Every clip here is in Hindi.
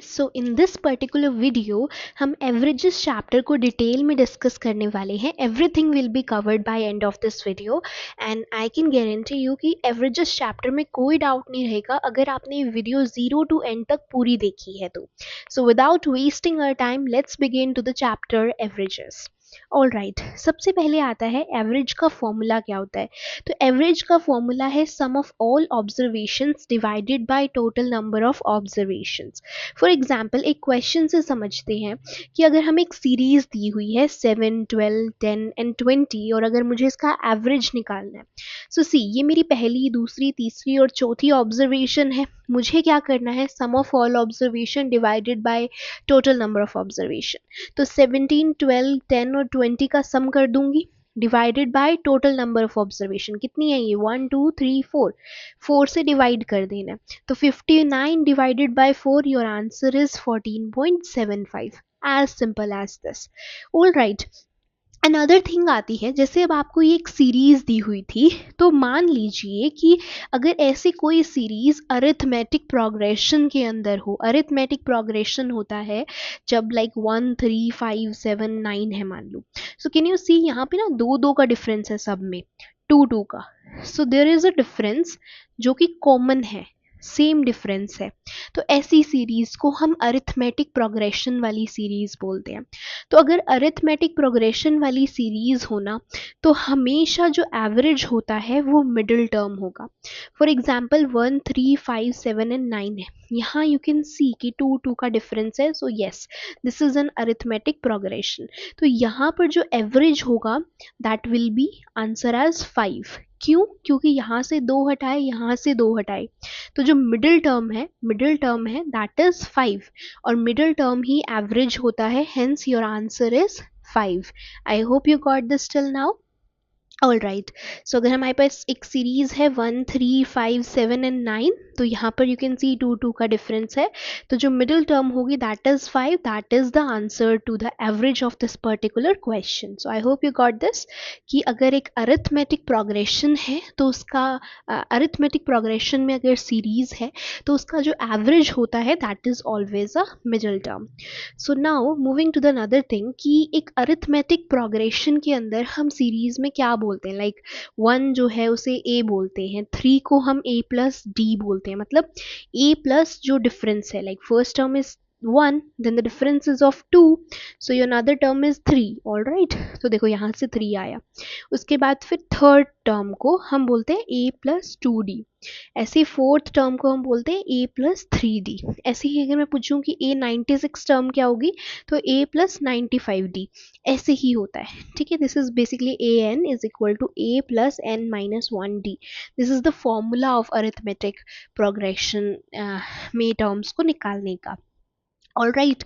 So in this particular video हम एवरेजेस चैप्टर को डिटेल में डिस्कस करने वाले हैं. Everything will be covered by end of this video and I can guarantee you कि एवरेजेस चैप्टर में कोई डाउट नहीं रहेगा अगर आपने वीडियो जीरो टू एंड तक पूरी देखी है तो. So without wasting our time let's begin to the chapter averages. All right, सबसे पहले आता है एवरेज का फॉर्मूला क्या होता है. तो एवरेज का फॉर्मूला है sum of all observations divided by total number of observations. For example एक क्वेश्चन से समझते हैं कि अगर हमें एक सीरीज दी हुई है 7, 12, 10 एंड 20 और अगर मुझे इसका एवरेज निकालना है. सो सी, ये मेरी पहली, दूसरी, तीसरी और चौथी ऑब्जर्वेशन है. मुझे क्या करना है, sum of all observation divided by total number of observation. तो 17, 12, 10 और 20 का सम कर दूंगी divided by total number of observation. कितनी है ये, 1 2 3 4. 4 से डिवाइड कर देना. तो 59 divided by 4, your answer is 14.75. As simple as this. All right, another thing आती है, जैसे अब आपको ये एक सीरीज दी हुई थी, तो मान लीजिए कि अगर ऐसी कोई सीरीज अरिथमेटिक प्रोग्रेशन के अंदर हो. अरिथमेटिक प्रोग्रेशन होता है जब लाइक 1 3 5 7 9 है मान लो. सो कैन यू सी यहाँ पे ना दो दो का डिफरेंस है सब में, 2 2 का. So there is a difference जो कि कॉमन है, सेम डिफरेंस है. तो ऐसी सीरीज को हम अरिथमेटिक प्रोग्रेशन वाली सीरीज बोलते हैं. तो अगर अरिथमेटिक प्रोग्रेशन वाली सीरीज होना तो हमेशा जो एवरेज होता है वो मिडिल टर्म होगा. फॉर एग्जाम्पल 1 3 5 7 एंड 9 है. यहाँ यू कैन सी कि 2 2 का डिफरेंस है. So yes, this is an arithmetic progression. तो यहाँ पर जो एवरेज होगा that will be answer as 5. क्यों? क्योंकि यहाँ से 2 हटाए, यहाँ से 2 हटाए, तो जो मिडिल टर्म है दैट इज 5 और मिडिल टर्म ही एवरेज होता है. Hence your answer is 5. I hope you got this till now. All right, so अगर हमारे पास एक सीरीज है 1 3 5 7 एंड 9, तो यहाँ पर यू कैन सी 2 2 का डिफरेंस है. तो जो मिडिल टर्म होगी that is 5. That is the answer to the average of this particular question. So I hope you got this कि अगर एक अरिथमेटिक प्रोग्रेशन है तो उसका अरिथमेटिक प्रोग्रेशन में अगर सीरीज है तो उसका जो एवरेज होता है that is always a middle term. So now moving to the another thing कि एक अरिथमेटिक प्रोग्रेशन के अंदर हम सीरीज में क्या बोलते हैं. लाइक 1 जो है उसे ए बोलते हैं, 3 को हम ए प्लस डी बोलते हैं. मतलब ए प्लस जो डिफरेंस है, like first term is 1, then the difference is of 2, so your another term is 3. all right, तो देखो यहाँ से 3 आया. उसके बाद फिर थर्ड टर्म को हम बोलते हैं a प्लस 2d. ऐसे फोर्थ टर्म को हम बोलते हैं a प्लस 3d. ऐसे ही अगर मैं पूछूं कि a 96 टर्म क्या होगी, तो a प्लस 95d. ऐसे ही होता है, ठीक है. This is basically a n is equal to a plus n minus 1d. This is the formula of arithmetic progression में टर्म्स को निकालने का. ऑल राइट,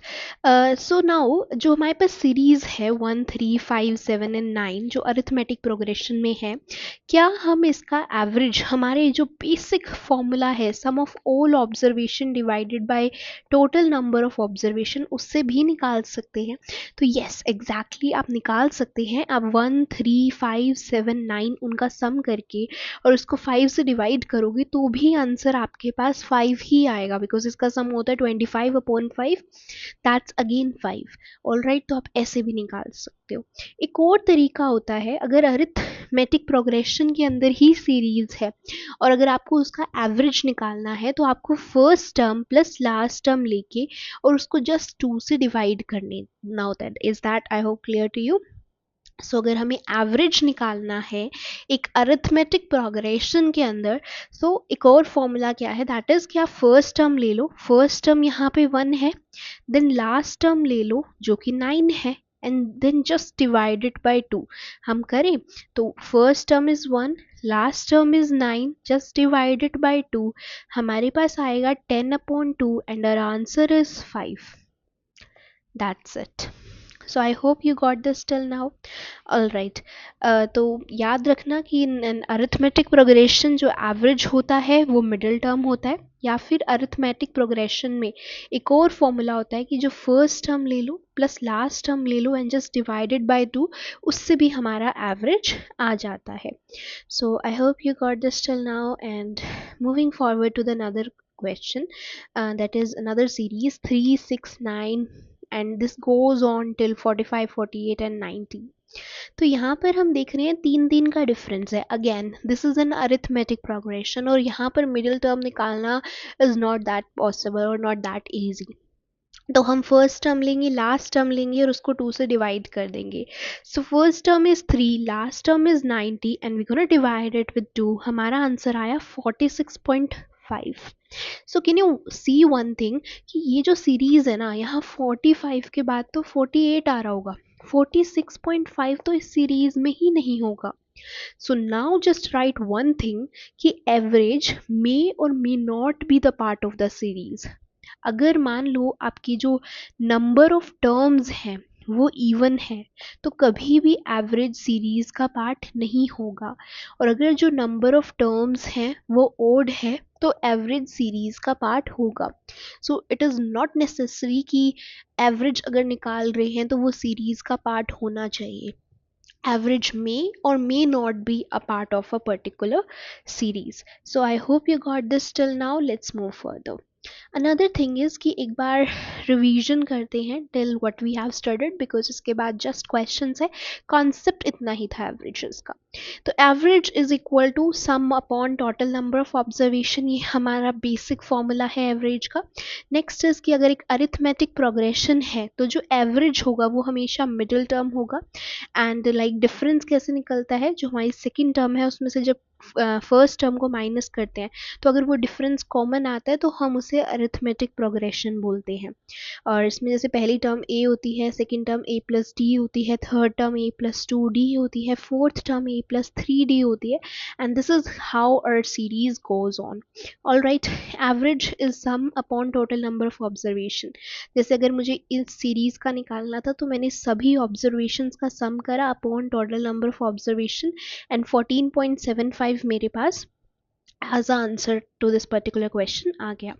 सो नाउ जो हमारे पास सीरीज है 1 3 5 7 एंड 9 जो अरिथमेटिक प्रोग्रेशन में है, क्या हम इसका एवरेज हमारे जो बेसिक फॉर्मूला है sum of all observation divided by total number of observation उससे भी निकाल सकते हैं. तो येस, एग्जैक्टली आप निकाल सकते हैं. आप 1 3 5 7 9 उनका सम करके और उसको 5 से डिवाइड करोगे तो भी आंसर आपके पास 5 ही आएगा, बिकॉज इसका सम होता है 25/5, दैट्स अगेन 5. ऑल राइट, तो आप ऐसे भी निकाल सकते हो. एक और तरीका होता है, अगर अरिथमेटिक प्रोग्रेशन के अंदर ही सीरीज है और अगर आपको उसका एवरेज निकालना है तो आपको first term plus last term लेके और उसको जस्ट 2 से डिवाइड करने ना होता है. Is that I hope clear to you. So अगर हमें एवरेज निकालना है एक अरिथमेटिक प्रोग्रेशन के अंदर, सो एक और फॉर्मूला क्या है, दैट इज क्या, फर्स्ट टर्म ले लो. फर्स्ट टर्म यहाँ पे 1 है, देन लास्ट टर्म ले लो जो कि 9 है, and then just divided by 2. हम करें तो first term is 1, last term is 9, just divided by 2. हमारे पास आएगा 10/2 and our answer is 5. That's it. So I hope you got this till now. All right, तो याद रखना कि अरिथमेटिक प्रोग्रेशन जो एवरेज होता है वो मिडिल टर्म होता है, या फिर अरिथमेटिक प्रोग्रेशन में एक और फॉर्मूला होता है कि जो फर्स्ट टर्म ले लो प्लस लास्ट टर्म ले लो एंड जस्ट डिवाइडेड बाय 2, उससे भी हमारा एवरेज आ जाता है. So I hope you got this till now and moving forward to the another question. That is another series 3, 6, 9, and this goes on till 45, 48 and 90. तो यहाँ पर हम देख रहे हैं तीन तीन का डिफरेंस है. Again this is an arithmetic progression और यहाँ पर मिडिल टर्म निकालना इज नॉट दैट पॉसिबल और नॉट दैट इजी. तो हम फर्स्ट टर्म लेंगे, लास्ट टर्म लेंगे और उसको 2 से डिवाइड कर देंगे. So first term is 3, last term is 90 and we gonna divide it with 2. हमारा आंसर आया 46.5. So can you see one thing कि ये जो सीरीज है ना, यहाँ 45 के बाद तो 48 आ रहा होगा, 46.5 तो इस सीरीज में ही नहीं होगा. So now just right one thing कि एवरेज मे और may not be the part of the series. अगर मान लो आपकी जो नंबर ऑफ टर्म्स हैं वो इवन है तो कभी भी एवरेज सीरीज का पार्ट नहीं होगा. और अगर जो नंबर ऑफ टर्म्स हैं वो ओड है तो एवरेज सीरीज का पार्ट होगा. So it is not necessary कि एवरेज अगर निकाल रहे हैं तो वो सीरीज का पार्ट होना चाहिए. Average may or may not be a part of a particular series. So I hope you got this till now. Let's move further. Another thing is कि एक बार रिवीजन करते हैं till what we have studied, because इसके बाद just questions है. concept इतना ही था averages का. तो average is equal to sum upon total number of observation. ये हमारा बेसिक फॉर्मूला है एवरेज का. नेक्स्ट इज कि अगर एक अरिथमेटिक प्रोग्रेशन है तो जो एवरेज होगा वो हमेशा मिडिल टर्म होगा. एंड लाइक डिफरेंस कैसे निकलता है, जो हमारी सेकेंड टर्म है उसमें से जब फर्स्ट टर्म को माइनस करते हैं तो अगर वो डिफरेंस कॉमन आता है तो हम उसे अरिथमेटिक प्रोग्रेशन बोलते हैं. और इसमें जैसे पहली टर्म ए होती है, सेकेंड टर्म ए प्लस डी होती है, थर्ड टर्म ए प्लस 2d होती है, फोर्थ टर्म ए प्लस 3d होती है. And this is how our series goes on. All right, average is sum upon total number of observation. जैसे अगर मुझे इस सीरीज का निकालना था तो मैंने सभी ऑब्जर्वेशन का सम करा upon total number of observation and 14.75 मेरे पास as a answer to this particular question आ गया.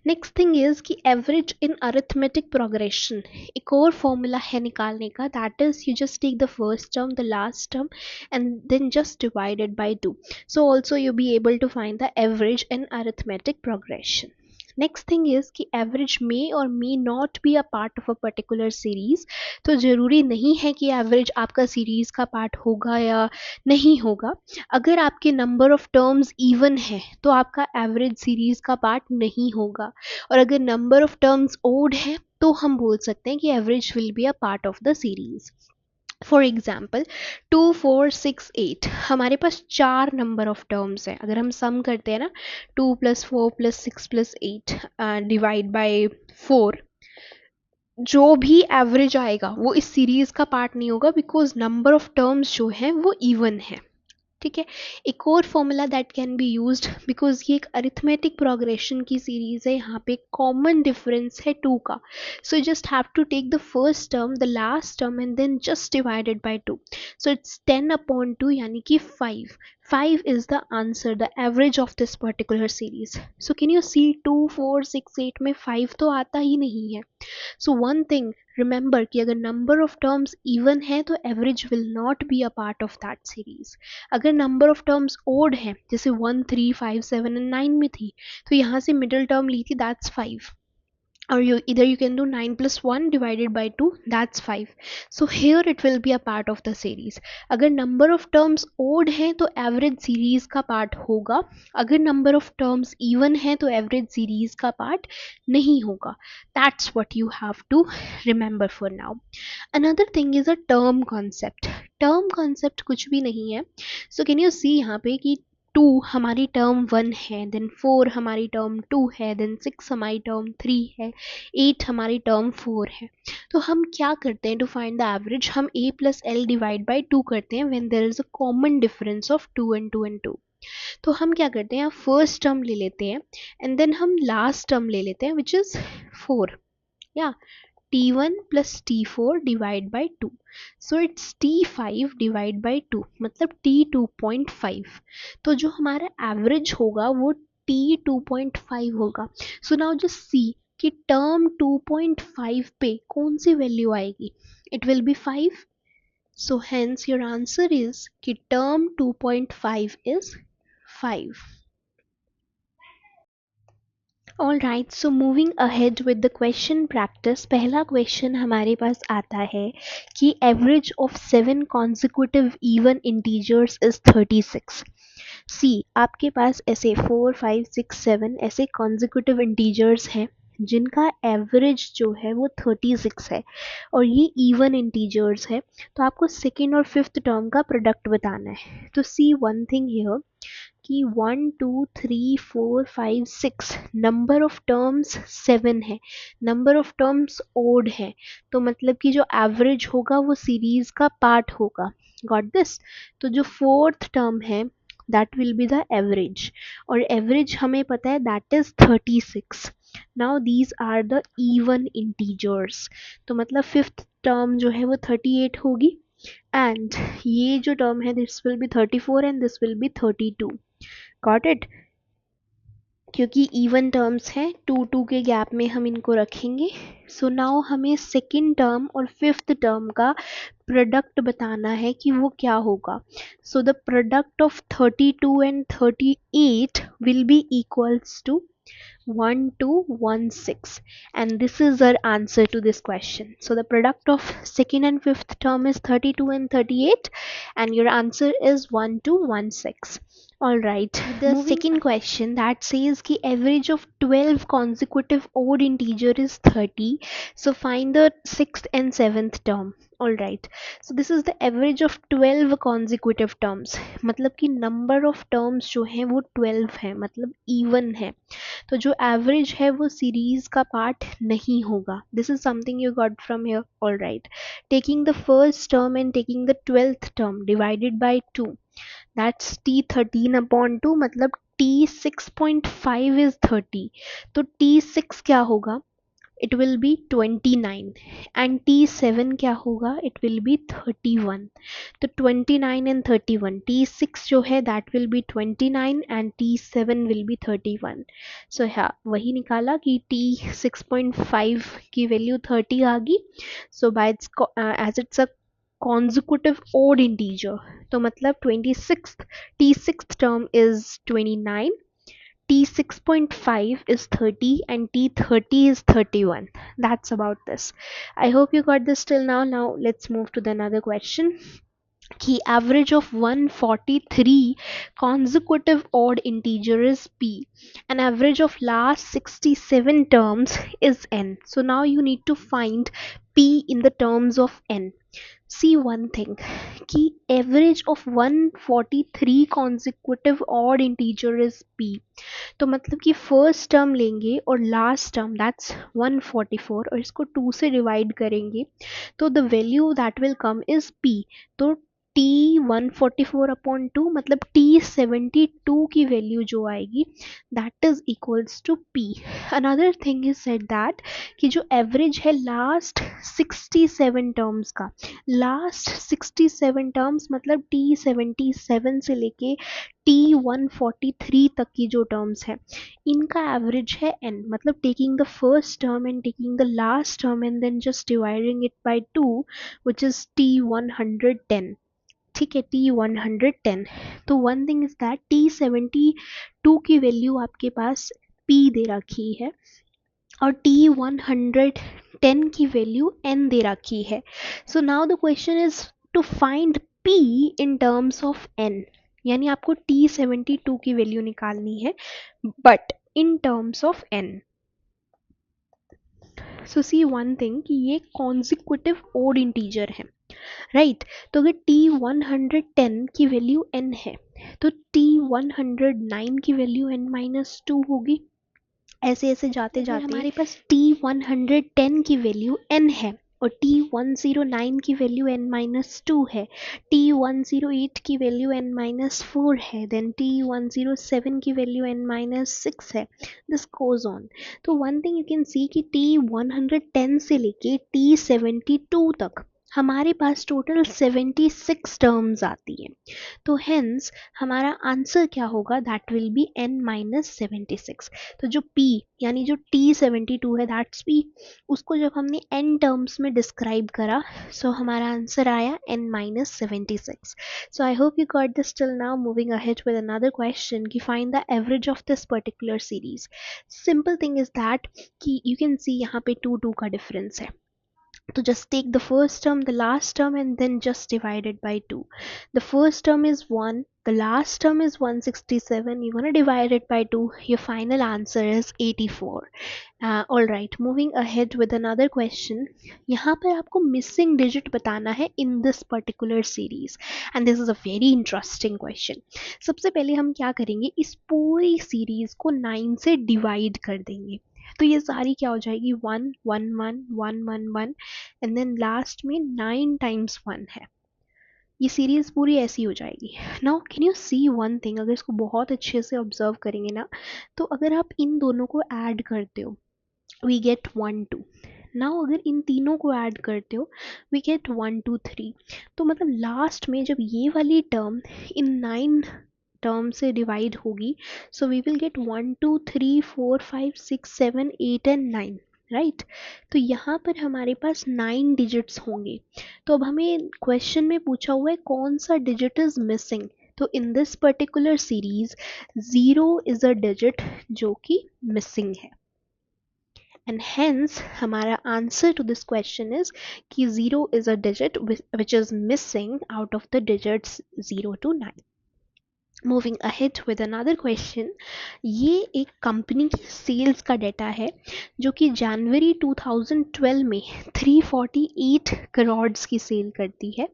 नेक्स्ट थिंग इज कि एवरेज इन अरिथमेटिक प्रोग्रेशन एक और फॉर्मूला है निकालने का. That is you just take the first term, the last term and then just divided by 2. So also you be able to find the average in arithmetic progression. Next thing is कि एवरेज मे और may not be a part of a particular series. तो ज़रूरी नहीं है कि एवरेज आपका सीरीज का पार्ट होगा या नहीं होगा. अगर आपके नंबर ऑफ टर्म्स इवन है तो आपका एवरेज सीरीज का पार्ट नहीं होगा. और अगर नंबर ऑफ टर्म्स ओड है तो हम बोल सकते हैं कि average will be a part of the series. For example 2, 4, 6, 8 हमारे पास चार नंबर ऑफ टर्म्स हैं. अगर हम सम करते हैं ना 2 + 4 + 6 + 8 डिवाइड बाय 4, जो भी एवरेज आएगा वो इस सीरीज का पार्ट नहीं होगा बिकॉज नंबर ऑफ टर्म्स जो है वो इवन है. ठीक है. एक और formula that can be used because ये एक अरिथमेटिक प्रोग्रेशन की सीरीज है, यहाँ पे कॉमन डिफरेंस है 2 का. So you just have to take the first term, the last term and then just divided by 2. So it's 10/2 यानी कि 5. 5 is the answer, the average of this particular series. So can you see 2, 4, 6, 8 में 5 तो आता ही नहीं है. सो वन थिंग रिमेंबर कि अगर नंबर ऑफ टर्म्स इवन है तो average will not be a part of that series. अगर नंबर ऑफ टर्म्स ओड है जैसे 1, 3, 5, 7 एंड 9 में थी तो यहाँ से मिडिल टर्म ली थी, that's 5. or you can do 9 + 1 divided by 2, that's 5. So here it will be a part of the series. अगर number of terms odd है तो average series का part होगा. अगर number of terms even है तो average series का part नहीं होगा. That's what you have to remember for now. Another thing is a term concept. Term concept कुछ भी नहीं है. So can you see यहाँ पे कि 2 हमारी टर्म 1 है, देन 4 हमारी टर्म 2 है, देन 6 हमारी टर्म 3 है, 8 हमारी टर्म 4 है. तो हम क्या करते हैं टू फाइंड द एवरेज, हम a + l डिवाइड बाय 2 करते हैं when there is a common difference of 2 and 2 and 2. तो हम क्या करते हैं, फर्स्ट टर्म ले लेते हैं एंड देन हम लास्ट टर्म ले लेते हैं विच इज 4. या t1 + t4 divide by 2. So it's t5 divide by 2 मतलब t2.5. तो जो हमारा एवरेज होगा वो t2.5 होगा. सो नाउ जस्ट सी कि टर्म 2.5 पे कौन सी वैल्यू आएगी, it will be 5. So hence your answer is कि term 2.5 is 5. All right, so moving ahead with the question practice, पहला क्वेश्चन हमारे पास आता है कि average of 7 consecutive even integers is 36। See, आपके पास ऐसे 4 5 6 7 ऐसे कॉन्जिक्यूटिव इंटीजर्स हैं जिनका एवरेज जो है वो 36 है और ये इवन इंटीजर्स है। तो आपको सेकेंड और फिफ्थ टर्म का प्रोडक्ट बताना है। तो सी वन थिंग हियर कि 1 2 3 4 5 6 नंबर ऑफ टर्म्स 7 है, नंबर ऑफ टर्म्स ओड है, तो मतलब कि जो एवरेज होगा वो सीरीज का पार्ट होगा। Got this? तो जो फोर्थ टर्म है that will be the average, और एवरेज हमें पता है that is 36। Now these are the even integers, तो मतलब फिफ्थ टर्म जो है वो 38 होगी, एंड ये जो टर्म है this will be 34 and this will be 32। Got it? क्योंकि इवन टर्म्स हैं, 2 2 के गैप में हम इनको रखेंगे। सो नाउ हमें सेकेंड टर्म और फिफ्थ टर्म का प्रोडक्ट बताना है कि वो क्या होगा। So the product of 32 and 38 will be equals to 1216, and this is our answer to this question. So the product of second and fifth term is 32 and 38, and your answer is 1216. All right, the second question that says the average of 12 consecutive odd integer is 30, so find the sixth and seventh term. All right, so this is the average of 12 consecutive terms, मतलब कि number of terms जो हैं वो 12 है, मतलब even है, तो जो एवरेज है वो सीरीज का पार्ट नहीं होगा। This is something you got from here. All right, taking the first term and taking the twelfth term divided by 2, that's T13/2, मतलब T6.5 इज 30, तो T6 क्या होगा? it will be 29, and T7 क्या होगा? it will be 31। तो 29 and 31, T6 जो है that will be 29 and T7 will be 31। so हाँ, वही निकाला कि T6.5 की वैल्यू 30 आ गई। so by its as it's a consecutive odd integer, तो मतलब 26th T6th term is 29, T6.5 is 30, and T30 is 31. That's about this. I hope you got this till now. Now let's move to the another question. Key average of 143 consecutive odd integer is p. An average of last 67 terms is n. So now you need to find p in the terms of n. See one thing कि average of 143 consecutive odd integer is p, तो मतलब कि फर्स्ट टर्म लेंगे और लास्ट टर्म दैट्स 144 और इसको 2 से डिवाइड करेंगे, तो the value that will come is P. तो T144/2 मतलब T72 की वैल्यू जो आएगी that is equals to P. Another thing is said that कि जो एवरेज है लास्ट 67 टर्म्स का, लास्ट 67 टर्म्स मतलब T77 से लेके T143 तक की जो टर्म्स है इनका एवरेज है n, मतलब taking the first term and taking the last term and then just dividing it by 2 which is T110। ठीक है, T110। तो one thing is that T72 की वैल्यू आपके पास P दे रखी है और T110 की वैल्यू n दे रखी है। So now the question is to find P in terms of n, यानी आपको T72 की वैल्यू निकालनी है but in terms of n। So see one thing कि ये कॉन्जिक्यूटिव ओड इंटीजर है, राइट? तो अगर T110 की वैल्यू n है तो T109 की वैल्यू n-2 होगी। ऐसे ऐसे जाते जाते हमारे पास T110 की वैल्यू n है और T109 की वैल्यू n-2 है, T108 की वैल्यू n-4 है, देन T107 की वैल्यू n-6 है, दिस गोज ऑन। तो वन थिंग यू कैन सी कि T110 से लेके T72 तक हमारे पास टोटल 76 टर्म्स आती हैं। तो हेंस हमारा आंसर क्या होगा, that will B n minus 76। तो जो p यानी जो t72 है दैट्स p, उसको जब हमने n टर्म्स में डिस्क्राइब करा, सो हमारा आंसर आया n minus 76। So I hope you got this till now. Moving ahead with another question कि find the average of this particular series. Simple thing is that कि यू कैन सी यहाँ पे 2 का डिफरेंस है, तो just take the first term, the last term, and then just divide it by 2. The first term is 1, the last term is 167. You're going to divide it by 2. Your final answer is 84. All right, moving ahead with another question. यहाँ पर आपको missing digit बताना है in this particular series, and this is a very interesting question. सबसे पहले हम क्या करेंगे, इस पूरी सीरीज को 9 से डिवाइड कर देंगे। तो ये सारी क्या हो जाएगी, 1 1 1 1 1 1 एंड देन लास्ट में 9 टाइम्स 1 है। ये सीरीज पूरी ऐसी हो जाएगी। Now can you see one thing, अगर इसको बहुत अच्छे से ऑब्जर्व करेंगे ना, तो अगर आप इन दोनों को ऐड करते हो वी गेट 1 2। नाउ अगर इन तीनों को ऐड करते हो वी गेट 1 2 3। तो मतलब लास्ट में जब ये वाली टर्म इन 9 टर्म से डिवाइड होगी, so we will get 1 2 3 4 5 6 7 8 and 9, right. तो यहाँ पर हमारे पास 9 डिजिट्स होंगे। तो अब हमें क्वेश्चन में पूछा हुआ है कौन सा डिजिट इज मिसिंग। तो in this particular series 0 is a digit जो कि मिसिंग है, and hence हमारा answer to this question is कि 0 is a digit which is missing out of the digits 0 to 9. Moving ahead with another question, ये एक कंपनी की सेल्स का डेटा है जो कि जनवरी 2012 में 348 करोड़ की सेल करती है,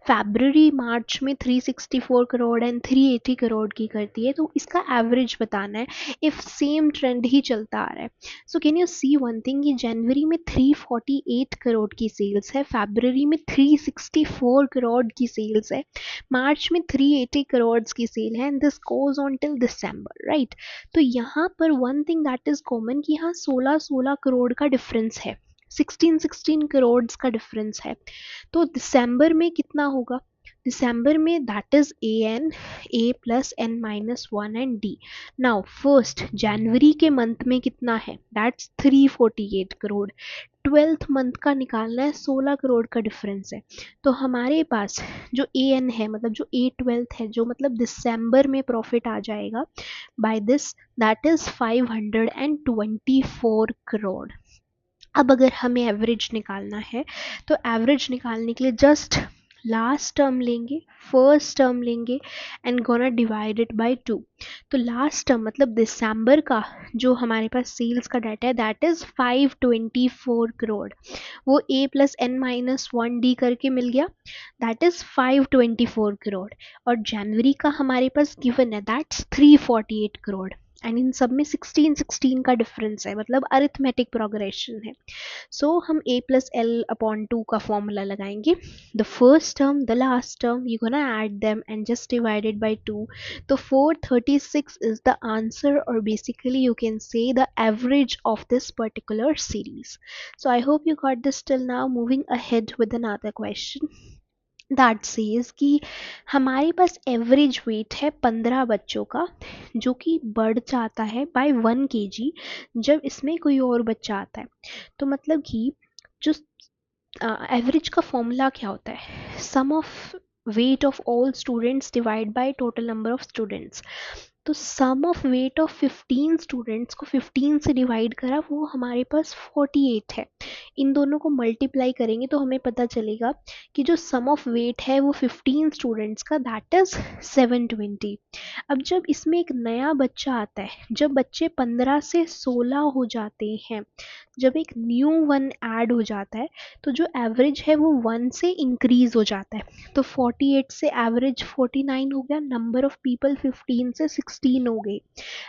फरवरी मार्च में 364 करोड़ एंड 380 करोड़ की करती है। तो इसका एवरेज बताना है इफ़ सेम ट्रेंड ही चलता आ रहा है। So can you see one thing, कि जनवरी में 348 करोड़ की सेल्स है, फरवरी में 364 करोड़ की सेल्स है, मार्च में 380 करोड़ की सेल है, and this goes on till December, right. तो यहाँ पर one thing that is common कि यहाँ 16-16 करोड़ का डिफरेंस है, 16-16 करोड़ का डिफरेंस है। तो दिसंबर में कितना होगा, दिसंबर में that is A plus N minus 1 and D. Now first जनवरी के मंथ में कितना है, दैट्स 348 करोड़। 12th मंथ का निकालना है, 16 करोड़ का डिफरेंस है। तो हमारे पास जो ए एन है, मतलब जो A12 है, जो मतलब दिसंबर में प्रॉफिट आ जाएगा by this, that is 524 crore. अब अगर हमें एवरेज निकालना है, तो एवरेज निकालने के लिए जस्ट लास्ट टर्म लेंगे, फर्स्ट टर्म लेंगे एंड गोना डिवाइडेड बाय 2। तो लास्ट टर्म मतलब दिसंबर का जो हमारे पास सेल्स का डाटा है दैट इज 524 करोड़, वो ए प्लस एन माइनस 1 डी करके मिल गया, दैट इज 524 करोड़। और जनवरी का हमारे पास गिवन है दैट्स 348 करोड़, एंड इन सब में 16-16 का डिफरेंस है, मतलब अरिथमेटिक प्रोग्रेशन है। सो हम a प्लस एल अपॉन 2 का फॉर्मूला लगाएंगे, the first term the last term you gonna add them and just divided by 2। तो 436 is the answer, or basically you can say the average of this particular series. So I hope you got this till now. Moving ahead with another question that says कि हमारे पास एवरेज वेट है 15 बच्चों का, जो कि बढ़ जाता है बाय 1 kg जब इसमें कोई और बच्चा आता है। तो मतलब कि जो एवरेज का फॉर्मूला क्या होता है, sum of weight of all students divide by total number of students. तो sum of weight of 15 students को 15 से डिवाइड करा, वो हमारे पास 48 है। इन दोनों को मल्टीप्लाई करेंगे तो हमें पता चलेगा कि जो सम ऑफ वेट है वो 15 स्टूडेंट्स का दैट इज 720। अब जब इसमें एक नया बच्चा आता है, जब बच्चे 15 से 16 हो जाते हैं, जब एक न्यू वन ऐड हो जाता है, तो जो एवरेज है वो 1 से इंक्रीज हो जाता है। तो 48 से एवरेज 49 हो गया, नंबर ऑफ पीपल 15 से 16 हो गई,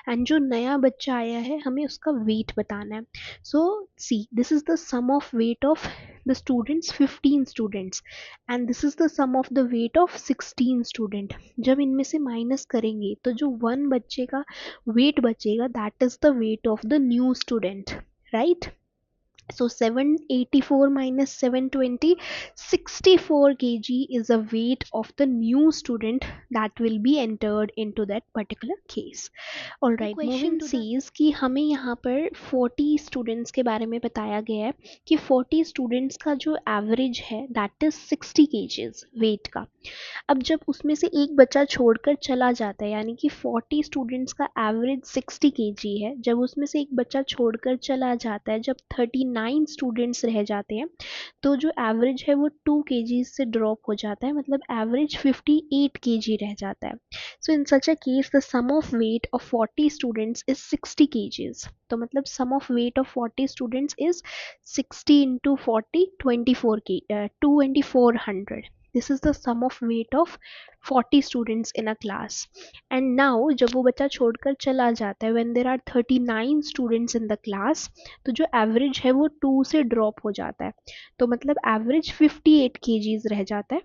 एंड जो नया बच्चा आया है हमें उसका वेट बताना है। So see this is the sum of weight of the students, 15 students, and this is the sum of the weight of 16 student. जब इनमें से माइनस करेंगे तो जो 1 बच्चे का वेट बचेगा that is the weight of the new student, right. So 784 minus 720, 64 kg is the weight of the new student that will be entered into that particular case. All right, question says कि हमें यहाँ पर 40 स्टूडेंट्स के बारे में बताया गया है कि 40 स्टूडेंट्स का जो एवरेज है दैट इज 60 केजीज वेट का। अब जब उसमें से एक बच्चा छोड़कर चला जाता है, यानी कि 40 स्टूडेंट्स का एवरेज 60 केजी है, जब उसमें से एक बच्चा छोड़कर चला जाता है, जब 39 स्टूडेंट्स रह जाते हैं, तो जो एवरेज है वो 2 केजी से ड्रॉप हो जाता है, मतलब एवरेज 58 केजी रह जाता है। So in such a case the sum of weight of 40 students is 60 KGs. तो मतलब sum of weight of 40 students is 60 into 40 24 के 2400। This is the sum of weight of 40 students in a class. And now जब वो बच्चा छोड़कर चला जाता है, when there are 39 students in the class, तो जो एवरेज है वो 2 से ड्रॉप हो जाता है, तो मतलब एवरेज 58 kgs रह जाता है।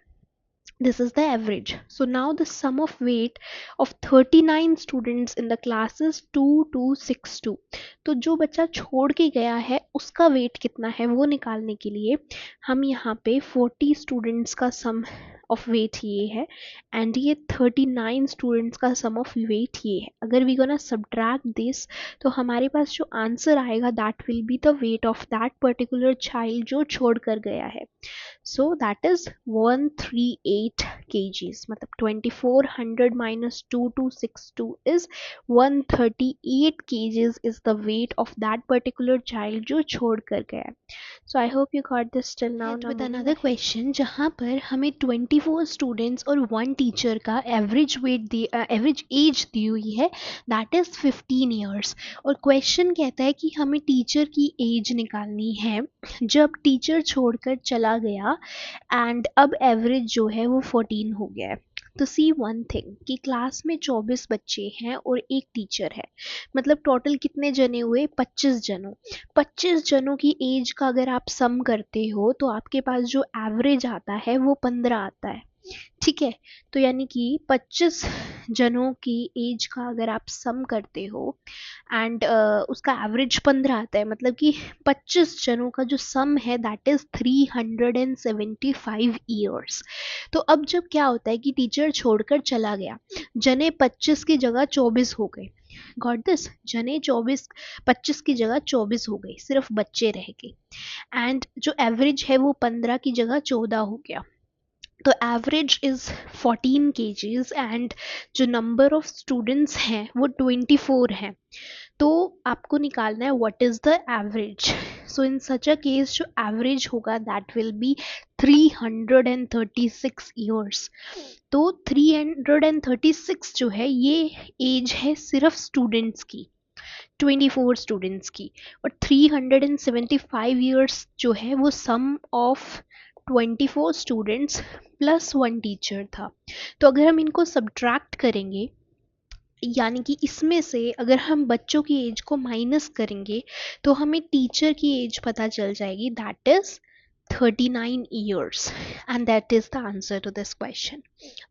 This is the average. So now the sum of weight of 39 students in the class is 2262. तो जो बच्चा छोड़ के गया है उसका वेट कितना है वो निकालने के लिए हम यहाँ पे 40 स्टूडेंट्स का सम ऑफ वेट ये है एंड ये 39 स्टूडेंट्स का सम ऑफ वेट ये है। अगर वी गोना सब्ट्रैक्ट दिस तो हमारे पास जो आंसर आएगा that will be the weight of that particular child जो छोड़ कर गया है। So that is 138 kgs, मतलब 2400 minus 2262 is 138 kgs is the weight of that particular child जो छोड़ कर गया है। So I hope you got this till now. With another question जहाँ पर हमें 24 students और 1 teacher का average weight average age दी हुई है that is 15 years, और question कहता है कि हमें टीचर की एज निकालनी है जब टीचर छोड़कर चला गया एंड अब एवरेज जो है वो 14 हो गया है। तो सी वन थिंग कि क्लास में 24 बच्चे हैं और एक टीचर है, मतलब टोटल कितने जने हुए 25 जनों। 25 जनों की एज का अगर आप सम करते हो तो आपके पास जो एवरेज आता है वो 15 आता है, ठीक है। तो यानी कि 25 जनों की एज का अगर आप सम करते हो एंड उसका एवरेज 15 आता है, मतलब कि 25 जनों का जो सम है दैट इज 375 ईयर्स। तो अब जब क्या होता है कि टीचर छोड़कर चला गया, जने 25 की जगह 24 हो गए, गॉट दिस, जने 25 की जगह 24 हो गए, सिर्फ बच्चे रह गए एंड जो एवरेज है वो 15 की जगह 14 हो गया। तो एवरेज इज़ 14 kgs एंड जो नंबर ऑफ स्टूडेंट्स हैं वो 24 हैं। तो आपको निकालना है what is the average. So in such a case जो एवरेज होगा दैट विल बी 336 ईयर्स। तो 336 जो है ये एज है सिर्फ स्टूडेंट्स की, 24 स्टूडेंट्स की, और 375 ईयर्स जो है वो सम ऑफ 24 स्टूडेंट्स प्लस 1 टीचर था। तो अगर हम इनको सब्ट्रैक्ट करेंगे, यानी कि इसमें से अगर हम बच्चों की एज को माइनस करेंगे तो हमें टीचर की एज पता चल जाएगी, that is 39 years, and that is the answer to this question.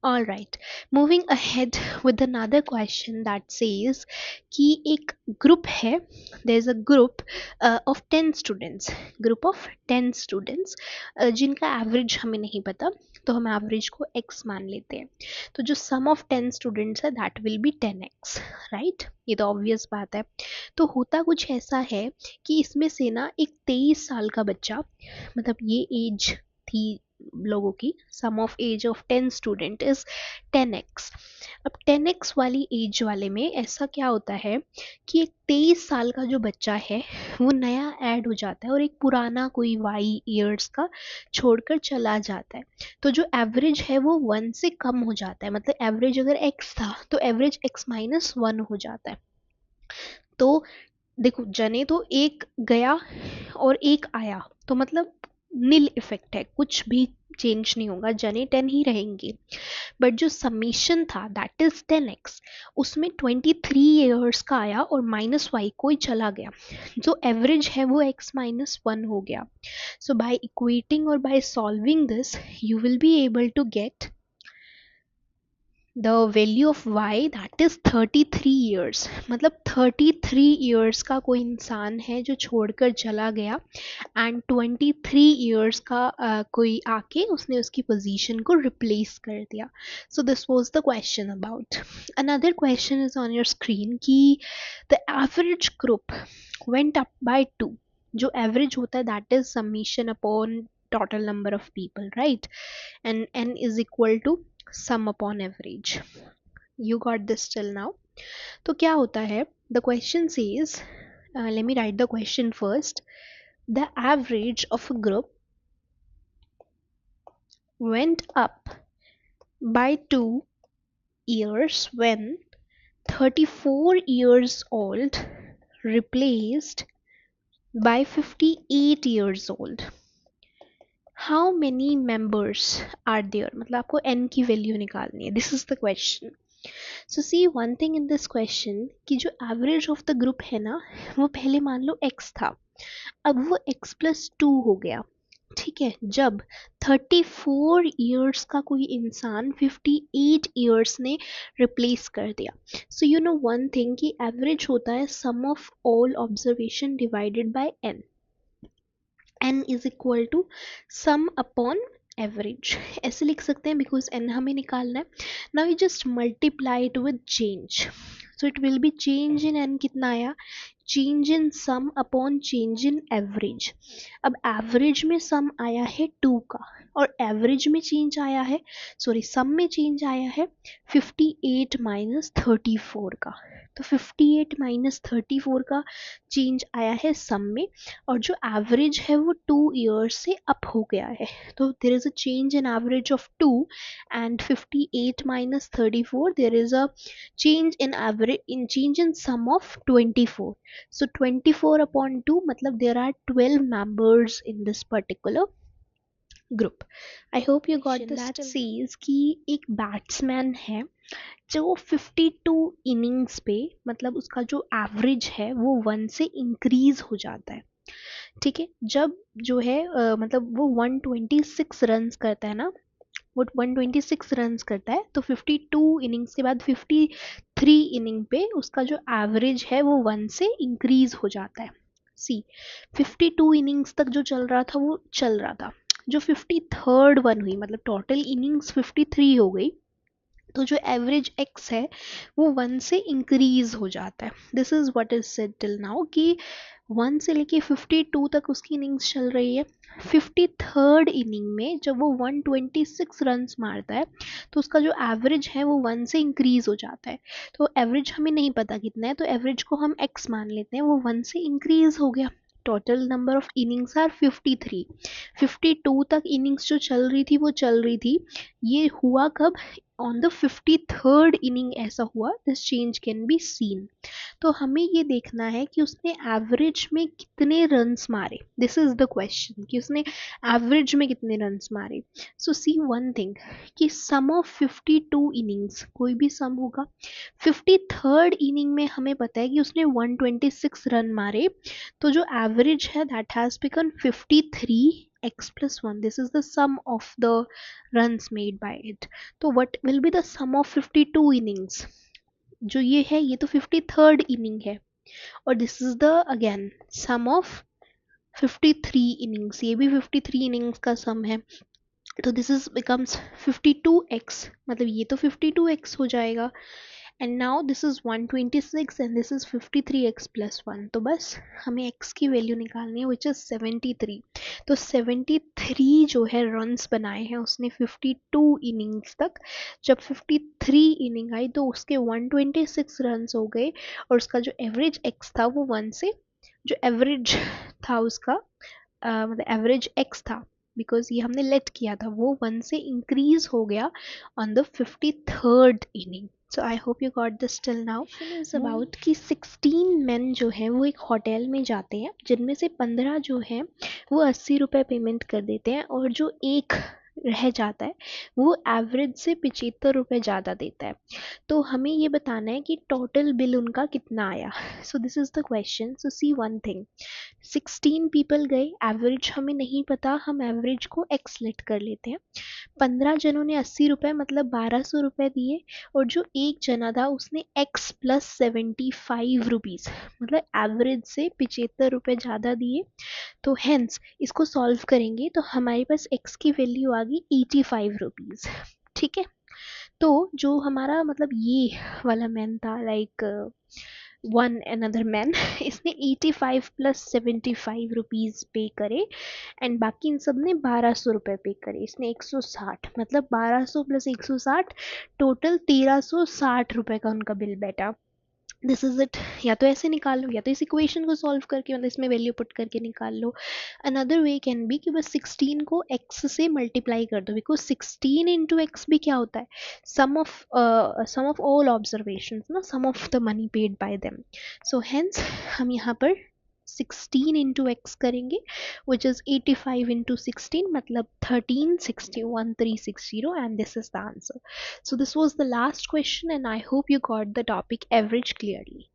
All right, moving ahead with another question that says कि एक ग्रुप है, there is a group of 10 students, group of 10 students जिनका एवरेज हमें नहीं पता, तो हम एवरेज को x मान लेते हैं। तो जो सम ऑफ 10 स्टूडेंट्स है that will B 10x, right, ये तो ऑब्वियस बात है। तो होता कुछ ऐसा है कि इसमें से ना एक 23 साल का बच्चा, मतलब ये एज थी लोगों की, sum of age of 10 student is 10x। अब 10x वाली एज वाले में ऐसा क्या होता है कि एक 23 साल का जो बच्चा है वो नया ऐड हो जाता है और एक पुराना कोई y ईयर्स का छोड़कर चला जाता है। तो जो एवरेज है वो 1 से कम हो जाता है, मतलब एवरेज अगर x था तो एवरेज x माइनस 1 हो जाता है। तो देखो जने तो एक गया और एक आया, तो मतलब नील इफेक्ट है, कुछ भी चेंज नहीं होगा, जने 10 ही रहेंगे। बट जो समीशन था दैट इज 10x, उसमें 23 ईयर्स का आया और माइनस y कोई चला गया, जो एवरेज है वो x माइनस 1 हो गया। सो बाय इक्वेटिंग और by solving this you will be able to get the value of Y that is 33 years, मतलब 33 ईयर्स का कोई इंसान है जो छोड़कर चला गया एंड 23 ईयर्स का कोई आके उसने उसकी पोजीशन को रिप्लेस कर दिया. So this was the question about. Another question is on your screen कि the average group went up by 2. जो एवरेज होता है that is summation upon total number of people, right, and n is equal to sum upon average. You got this till now. तो क्या होता है, the question says, let me write the question first. The average of a group went up by 2 years when 34 years old replaced by 58 years old. How many members are there? मतलब आपको n की वैल्यू निकालनी है. This is the question. So see one thing in this question कि जो एवरेज ऑफ द ग्रुप है ना, वो पहले मान लो x था, अब वो x प्लस 2 हो गया. ठीक है, जब 34 ईयर्स का कोई इंसान 58 ईयर्स ने रिप्लेस कर दिया. So you know one thing कि एवरेज होता है sum of all observation divided by n. n is equal to sum upon average, ऐसे लिख सकते हैं बिकॉज n हमें निकालना है. Now you just multiply it with change, so it will be change in n कितना आया, change in sum upon change in average. अब एवरेज में सम आया है 2 का और एवरेज में चेंज आया है, सॉरी सम में चेंज आया है 58 माइनस 34 का. तो 58 माइनस 34 का चेंज आया है सम में, और जो एवरेज है वो 2 ईयर्स से अप हो गया है. तो there is a change in average of 2 and 58 minus 34 there is a change in average in change in sum of 24. So 24 upon 2 मतलब there are 12 members in this particular group. I hope you got this. That says कि एक बैट्समैन है जो 52 इनिंग्स पे, मतलब उसका जो एवरेज है वो 1 से इंक्रीज हो जाता है. ठीक है, जब जो है मतलब वो 126 रन्स करता है ना, वो 126 रन्स करता है, तो 52 इनिंग्स के बाद 53 इनिंग पे उसका जो एवरेज है वो 1 से इंक्रीज हो जाता है. सी 52 इनिंग्स तक जो चल रहा था वो चल रहा था, जो 53rd वन हुई मतलब टोटल इनिंग्स 53 हो गई, तो जो एवरेज एक्स है वो 1 से इंक्रीज हो जाता है. This is what is said till now कि 1 से लेके 52 तक उसकी इनिंग्स चल रही है. 53rd इनिंग में जब वो 126 रन्स मारता है तो उसका जो एवरेज है वो 1 से इंक्रीज हो जाता है. तो एवरेज हमें नहीं पता कितना है, तो एवरेज को हम x मान लेते हैं, वो 1 से इंक्रीज हो गया. Total number of innings are 53. 52 तक इनिंग्स जो चल रही थी वो चल रही थी. ये हुआ कब, ऑन द 53rd इनिंग ऐसा हुआ. This change can be seen. तो हमें ये देखना है कि उसने एवरेज में कितने रन्स मारे. दिस इज द क्वेश्चन कि उसने एवरेज में कितने रन्स मारे. सो सी वन थिंग कि सम ऑफ 52 इनिंग्स, कोई भी सम होगा. 53rd इनिंग में हमें पता है कि उसने 126 रन मारे, तो जो एवरेज है that has become 53 x plus 1. This is the sum of the runs made by it. तो what will be the sum of 52 innings? जो ये है ये तो 53rd इनिंग है, और this is the again sum of 53 innings, ये भी 53 इनिंग्स का सम है. तो दिस इज बिकम्स 52x, मतलब ये तो 52x हो जाएगा. And now this is 126 and this is 53x plus 1. तो बस हमें x की वैल्यू निकालनी है विच इज 73. तो 73 जो है रन्स बनाए हैं उसने 52 इनिंग्स तक. जब 53 इनिंग आई तो उसके 126 रन्स हो गए, और उसका जो एवरेज x था वो 1 से, जो एवरेज था उसका मतलब एवरेज x था, बिकॉज ये हमने लेट किया था, वो 1 से इंक्रीज हो गया on the 53rd inning. So I hope you got this till now. Is about कि 16 मेन जो हैं वो एक होटल में जाते हैं, जिनमें से 15 जो हैं वो 80 रुपये पेमेंट कर देते हैं, और जो एक रह जाता है वो एवरेज से 75 रुपये ज़्यादा देता है। तो हमें ये बताना है कि टोटल बिल उनका कितना आया। So this is the question. So see one thing, 16 people गए, एवरेज हमें नहीं पता, हम एवरेज को एक्स लेट कर लेते हैं। 15 जनों ने 80 रुपये मतलब 1200 रुपये दिए, और जो एक जना था उसने एक्स प्लस 75 रुपीज़ मतलब एवरेज से 75 रुपये ज़्यादा दिए। तो हेंस इसको सॉल्व करेंगे तो हमारे पास x की वैल्यू आ गई 85 रुपीज़। ठीक है, तो जो हमारा मतलब ये वाला मैन था, लाइक वन अनदर मैन, इसने 85 प्लस 75 रुपीज़ पे करे, एंड बाकी इन सब ने 1200 रुपये पे करे। इसने 160 मतलब 1200 प्लस 160 टोटल 1360 रुपये का उनका बिल बैठा। This is it. या तो ऐसे निकाल लो, या तो इस इक्वेशन को सॉल्व करके मतलब इसमें वैल्यू पुट करके निकाल लो। अनदर वे कैन बी कि बस 16 को x से मल्टीप्लाई कर दो, बिकॉज 16 इंटू एक्स भी क्या होता है, सम ऑफ ऑल ऑब्जर्वेशन ना, sum of the money paid by them. So hence हम यहाँ पर 16 इंटू एक्स करेंगे, विच इज 85 इंटू 16 मतलब 1360 and this is the answer. So this was the last question and I hope you got the topic average clearly.